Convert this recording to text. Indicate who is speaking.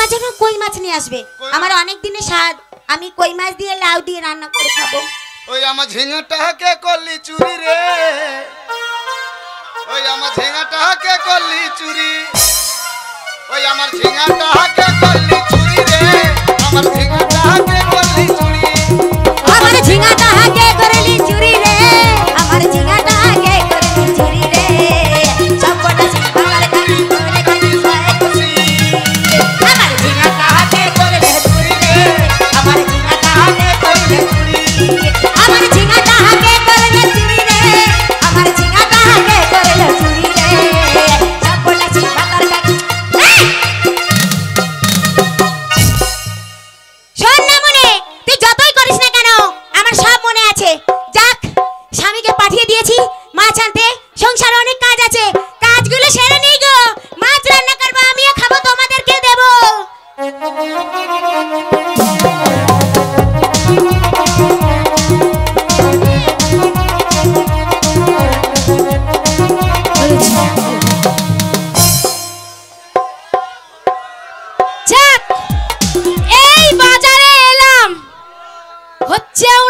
Speaker 1: আমার জন্য কই মাছ নিয়ে আসবে। আমার অনেক দিনের স্বাদ, আমি কই মাছ দিয়ে লাউ দিয়ে রান্না করে খাবো।
Speaker 2: ওই আমার ঝিঙাটা কে করলি চুরি রে, ওই আমার ঝিঙাটা কে করলি চুরি, ওই আমার ঝিঙাটা কে করলি চুরি রে, আমার ঝিঙাটা কে করলি চুরি,
Speaker 1: আমার ঝিঙাটা কে করলি চুরি রে, আমার ঝিঙাটা কে করলি চুরি রে, সবটা সিঙ্গার কাটি করে কাটি সয়ে খুশি, আমার ঝিঙাটা কে করলি চুরি রে, আমার ঝিঙাটা কে করলি চুরি, আমার ঝিঙাটা কে করলি চুরি রে, আমার ঝিঙাটা কে করলি চুরি রে, সবটা সিঙ্গার কাটি। শোন না মনে, তুই যতই করিস না কেন আমার সব মনে আছে। যাক, স্বামীকে পাঠিয়ে দিয়েছি মাছ আনতে, সংসারে অনেক কাজ আছে, কাজগুলো সেরে নিই গো। মাছ রান্না করবো, আমিও খাবো, তোমাদেরকে দেবো। যাক, এই বাজারে এলাম, হচ্ছেও